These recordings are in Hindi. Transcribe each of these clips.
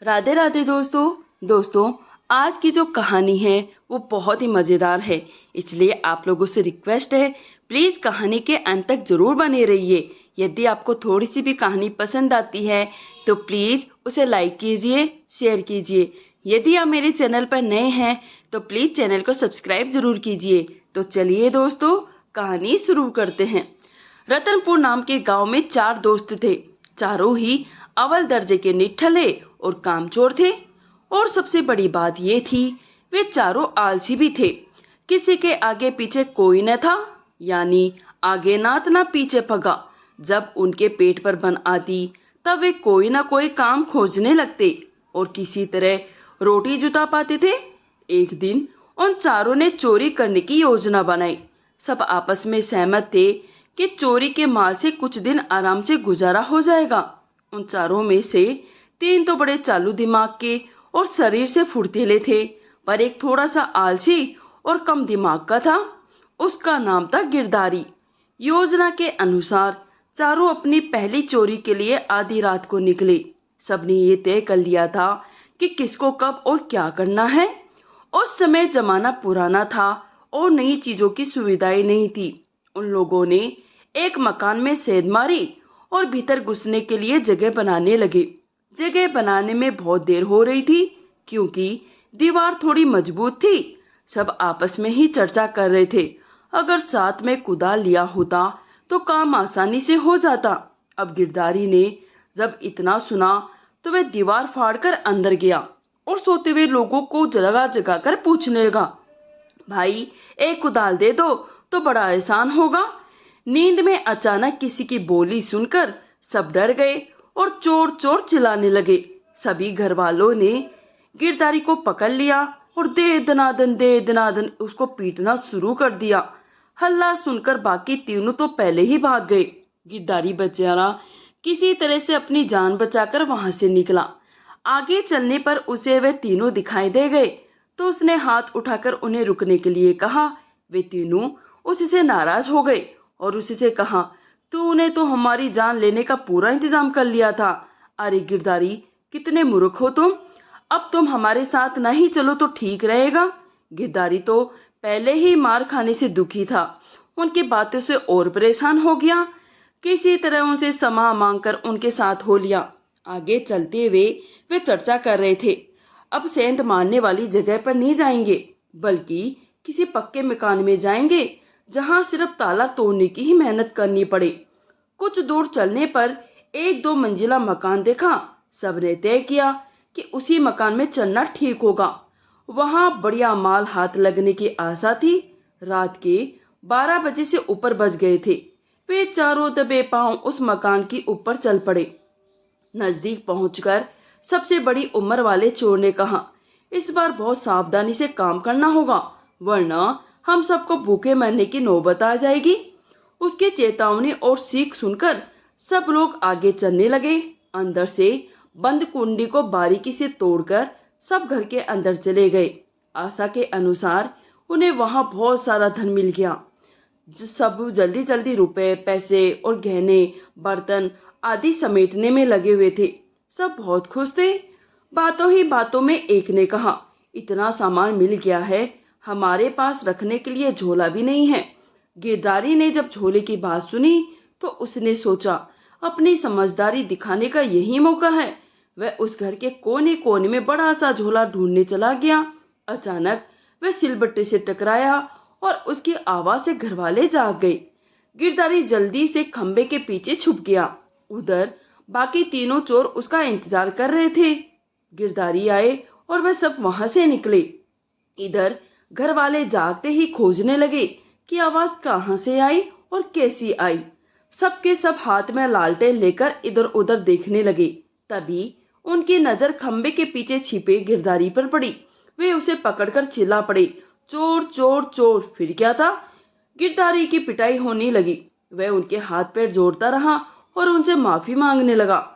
राधे राधे दोस्तों आज की जो कहानी है वो बहुत ही मज़ेदार है। इसलिए आप लोगों से रिक्वेस्ट है, प्लीज़ कहानी के अंत तक ज़रूर बने रहिए। यदि आपको थोड़ी सी भी कहानी पसंद आती है तो प्लीज़ उसे लाइक कीजिए, शेयर कीजिए। यदि आप मेरे चैनल पर नए हैं तो प्लीज़ चैनल को सब्सक्राइब ज़रूर कीजिए। तो चलिए दोस्तों, कहानी शुरू करते हैं। रतनपुर नाम के गांव में 4 दोस्त थे। चारों ही अव्वल दर्जे के निठल्ले और कामचोर थे। और सबसे बड़ी बात ये थी, वे चारों आलसी भी थे। किसी के आगे पीछे कोई न था, यानी आगे नात ना पीछे पगा। जब उनके पेट पर बन आती तब वे कोई ना कोई काम खोजने लगते और किसी तरह रोटी जुटा पाते थे। एक दिन उन चारों ने चोरी करने की योजना बनाई। सब आपस में सहमत थे कि चोरी के माल से कुछ दिन आराम से गुजारा हो जाएगा। उन चारों में से 3 तो बड़े चालू दिमाग के और शरीर से फुर्तीले थे, पर एक थोड़ा सा आलसी और कम दिमाग का था। उसका नाम था गिरधारी। योजना के अनुसार चारों अपनी पहली चोरी के लिए आधी रात को निकले। सबने ये तय कर लिया था कि किसको कब और क्या करना है। उस समय जमाना पुराना था और नई चीजों की सुविधाएं नहीं थी। उन लोगों ने एक मकान में सेंध मारी और भीतर घुसने के लिए जगह बनाने लगे। जगह बनाने में बहुत देर हो रही थी क्योंकि दीवार थोड़ी मजबूत थी। सब आपस में ही चर्चा कर रहे थे, अगर साथ में कुदाल लिया होता तो काम आसानी से हो जाता। अब गिरधारी ने जब इतना सुना तो वह दीवार फाड़कर अंदर गया और सोते हुए लोगों को जगह जगह कर पूछने लगा, भाई एक कुदाल दे दो तो बड़ा आसान होगा। नींद में अचानक किसी की बोली सुनकर सब डर गए और चोर चोर चिल्लाने लगे। सभी घर वालों ने गिरधारी को पकड़ लिया और दे दनादन उसको पीटना शुरू कर दिया। हल्ला सुनकर बाकी तीनों तो पहले ही भाग गए। गिरधारी बेचारा किसी तरह से अपनी जान बचाकर वहां से निकला। आगे चलने पर उसे वे तीनों दिखाई दे गए तो उसने हाथ उठाकर उन्हें रुकने के लिए कहा। वे तीनों उससे नाराज हो गए और उससे कहा, तूने तो हमारी जान लेने का पूरा इंतजाम कर लिया था। अरे गिरधारी, कितने मूर्ख हो तुम। अब तुम हमारे साथ नहीं चलो तो ठीक रहेगा। गिरधारी तो पहले ही मार खाने से दुखी था, उनकी बातों से और परेशान हो गया। किसी तरह उनसे क्षमा मांगकर उनके साथ हो लिया। आगे चलते हुए वे चर्चा कर रहे थे, अब सेंध मारने वाली जगह पर नहीं जाएंगे, बल्कि किसी पक्के मकान में जाएंगे जहां सिर्फ ताला तोड़ने की ही मेहनत करनी पड़े। कुछ दूर चलने पर 1-2 मंजिला मकान देखा। सबने तय किया कि उसी मकान में चलना ठीक होगा। वहां बढ़िया माल हाथ लगने की आशा थी। रात के 12 बजे से ऊपर बज गए थे। वे चारों दबे पांव उस मकान की ऊपर चल पड़े। नजदीक पहुंचकर सबसे बड़ी उम्र वाले चोर ने कहा, इस बार बहुत सावधानी से काम करना होगा, वरना हम सबको भूखे मरने की नौबत आ जाएगी। उसकी चेतावनी और सीख सुनकर सब लोग आगे चलने लगे। अंदर से बंद कुंडी को बारीकी से तोड़कर सब घर के अंदर चले गए। आशा के अनुसार उन्हें वहां बहुत सारा धन मिल गया। सब जल्दी जल्दी रुपए, पैसे और गहने, बर्तन आदि समेटने में लगे हुए थे। सब बहुत खुश थे। बातों ही बातों में एक ने कहा, इतना सामान मिल गया है, हमारे पास रखने के लिए झोला भी नहीं है। गिरधारी ने जब झोले की बात सुनी तो उसने सोचा, अपनी समझदारी दिखाने का यही मौका है। वह उस घर के कोने कोने में बड़ा सा झोला ढूंढने चला गया। अचानक वह सिलबट्टे से टकराया और उसकी आवाज से घरवाले जाग गए। गिरधारी जल्दी से खंबे के पीछे छुप गया। उधर बाकी तीनों चोर उसका इंतजार कर रहे थे। गिरधारी आए और वह सब वहां से निकले। इधर घर वाले जागते ही खोजने लगे कि आवाज कहां से आई और कैसी आई। सबके सब हाथ में लालटेन लेकर इधर उधर देखने लगे। तभी उनकी नजर खंबे के पीछे छिपे गिरधारी पर पड़ी। वे उसे पकड़कर चिल्ला पड़े, चोर चोर चोर। फिर क्या था, गिरधारी की पिटाई होने लगी। वह उनके हाथ पैर जोड़ता रहा और उनसे माफी मांगने लगा।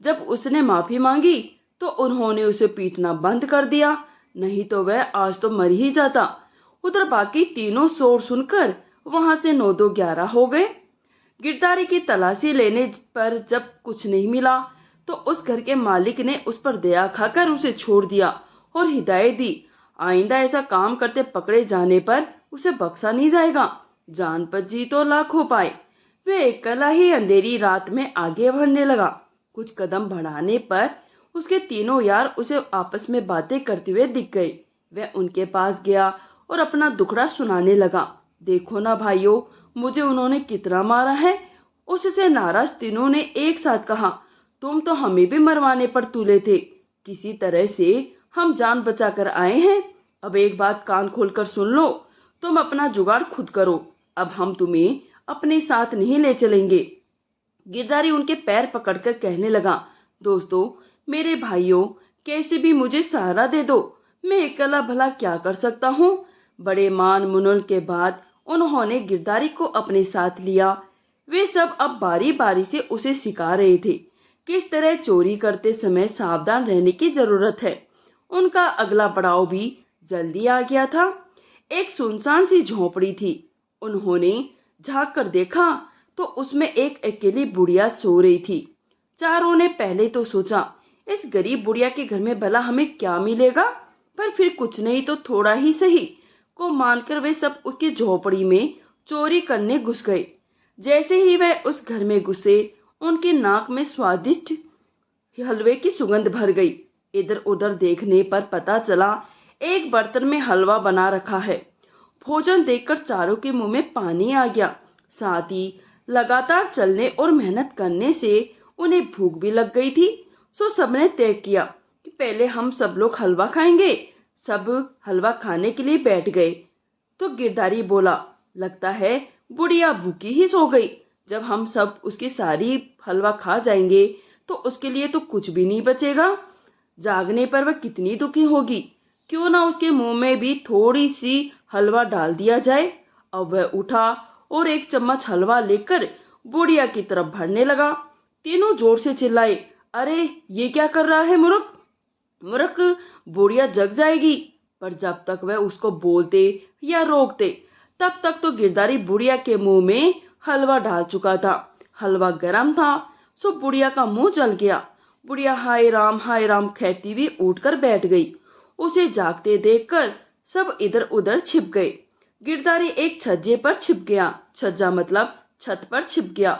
जब उसने माफी मांगी तो उन्होंने उसे पीटना बंद कर दिया, नहीं तो वह आज तो मर ही जाता। उधर बाकी तीनों शोर सुनकर वहां से 9-2-11 हो गए। गिरधारी की तलाशी लेने पर जब कुछ नहीं मिला तो उस घर के मालिक ने उस पर दया खाकर उसे छोड़ दिया और हिदायत दी, आइंदा ऐसा काम करते पकड़े जाने पर उसे बख्शा नहीं जाएगा, जान पर जी तो लाख हो पाए। वे अकेला ही अंधेरी रात में आगे बढ़ने लगा। कुछ कदम बढ़ाने पर उसके तीनों यार उसे आपस में बातें करते हुए दिख गए। वह उनके पास गया और अपना दुखड़ा सुनाने लगा। देखो ना भाइयों, मुझे उन्होंने कितना मारा है। उससे नाराज तीनों ने एक साथ कहा, तुम तो हमें भी मरवाने पर तुले थे, किसी तरह से हम जान बचा कर आए हैं। अब एक बात कान खोलकर सुन लो, तुम अपना जुगाड़ खुद करो, अब हम तुम्हें अपने साथ नहीं ले चलेंगे। गिरधारी उनके पैर पकड़कर कहने लगा, दोस्तों, मेरे भाइयों, कैसे भी मुझे सहारा दे दो, मैं अकेला भला क्या कर सकता हूँ। बड़े मान मुनल के बाद उन्होंने गिरधारी को अपने साथ लिया। वे सब अब बारी बारी से उसे सिखा रहे थे किस तरह चोरी करते समय सावधान रहने की जरूरत है। उनका अगला पड़ाव भी जल्दी आ गया था। एक सुनसान सी झोपड़ी थी। उन्होंने झांक कर देखा तो उसमें एक अकेली बुढ़िया सो रही थी। चारों ने पहले तो सोचा, इस गरीब बुढ़िया के घर में भला हमें क्या मिलेगा, पर फिर कुछ नहीं तो थोड़ा ही सही को मानकर वे सब उसकी झोपड़ी में चोरी करने घुस गए। जैसे ही वह उस घर में घुसे, उनकी नाक में स्वादिष्ट हलवे की सुगंध भर गई। इधर उधर देखने पर पता चला एक बर्तन में हलवा बना रखा है। भोजन देखकर चारों के मुंह में पानी आ गया। साथ ही लगातार चलने और मेहनत करने से उन्हें भूख भी लग गई थी। सो सबने तय किया कि पहले हम सब लोग हलवा खाएंगे। सब हलवा खाने के लिए बैठ गए तो गिरधारी बोला, लगता है बुढ़िया भूखी ही सो गई। जब हम सब उसकी सारी हलवा खा जाएंगे तो उसके लिए तो कुछ भी नहीं बचेगा। जागने पर वह कितनी दुखी होगी। क्यों ना उसके मुंह में भी थोड़ी सी हलवा डाल दिया जाए। अब वह उठा और एक चम्मच हलवा लेकर बुढ़िया की तरफ बढ़ने लगा। तीनों जोर से चिल्लाए, अरे ये क्या कर रहा है मूर्ख, मूर्ख, बुढ़िया जग जाएगी। पर जब तक वह उसको बोलते या रोकते, तब तक तो गिरधारी बुढ़िया के मुंह में हलवा डाल चुका था। हलवा गर्म था, सो बुढ़िया का मुंह जल गया। बुढ़िया हाय राम कहती हुई उठकर बैठ गई। उसे जागते देखकर सब इधर उधर छिप गए। गिरधारी एक छज्जे पर छिप गया। छज्जा मतलब छत पर छिप गया।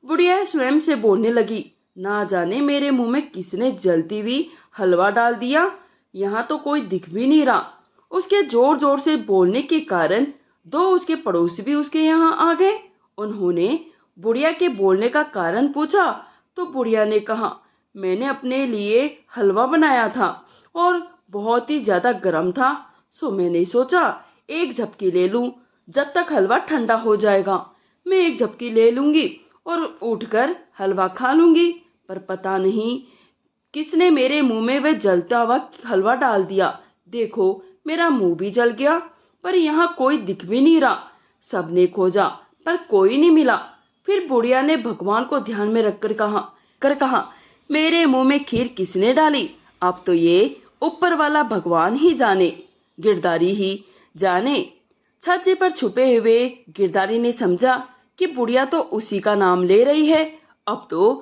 बुढ़िया स्वयं से बोलने लगी, ना जाने मेरे मुंह में किसने जलती हुई हलवा डाल दिया, यहाँ तो कोई दिख भी नहीं रहा। उसके जोर जोर से बोलने के कारण दो उसके पड़ोसी भी उसके यहाँ आ गए। उन्होंने बुढ़िया के बोलने का कारण पूछा तो बुढ़िया ने कहा, मैंने अपने लिए हलवा बनाया था और बहुत ही ज्यादा गर्म था, सो मैंने सोचा एक झपकी ले लूं। जब तक हलवा ठंडा हो जाएगा मैं एक झपकी ले लूंगी और उठकर हलवा खा लूंगी। पर पता नहीं किसने मेरे मुंह में वह जलता हुआ हलवा डाल दिया। देखो मेरा मुंह भी जल गया, पर यहाँ कोई दिख भी नहीं रहा। सबने खोजा पर कोई नहीं मिला। फिर बुढ़िया ने भगवान को ध्यान में रखकर कहा, मेरे मुंह में खीर किसने डाली, अब तो ये ऊपर वाला भगवान ही जाने, गिरधारी ही जाने। छज्जे पर छुपे हुए गिरधारी ने समझा कि बुढ़िया तो उसी का नाम ले रही है। अब तो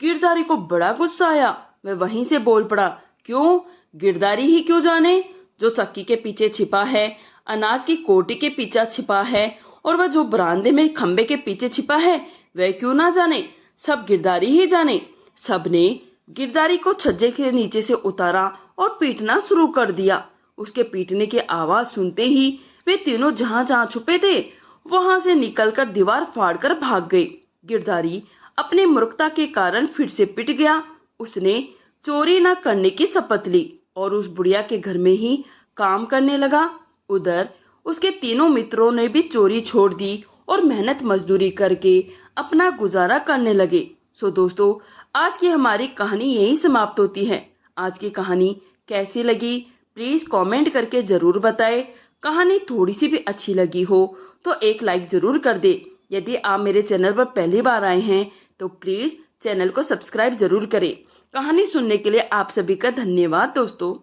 गिरधारी को बड़ा गुस्सा आया। वह वहीं से बोल पड़ा, क्यों, गिरधारी ही क्यों जाने, जो चक्की के पीछे छिपा है, अनाज की कोटी के पीछे छिपा है, और वह जो बरामदे में खंबे के पीछे छिपा है वह क्यों ना जाने, सब गिरधारी ही जाने। सबने गिरधारी को छज्जे के नीचे से उतारा और पीटना शुरू कर दिया। उसके पीटने की आवाज सुनते ही वे तीनों जहां जहां छुपे थे वहां से निकलकर दीवार फाड़कर भाग गए। गिरधारी अपनी मूर्खता के कारण फिर से पिट गया। उसने चोरी न करने की शपथ ली और उस बुढ़िया के घर में ही काम करने लगा। उधर उसके तीनों मित्रों ने भी चोरी छोड़ दी और मेहनत मजदूरी करके अपना गुजारा करने लगे। सो दोस्तों, आज की हमारी कहानी यही समाप्त होती है। आज की कहानी कैसी लगी प्लीज कमेंट करके जरूर बताएं। कहानी थोड़ी सी भी अच्छी लगी हो तो एक लाइक जरूर कर दे। यदि आप मेरे चैनल पर पहली बार आए हैं तो प्लीज चैनल को सब्सक्राइब जरूर करें। कहानी सुनने के लिए आप सभी का धन्यवाद दोस्तों।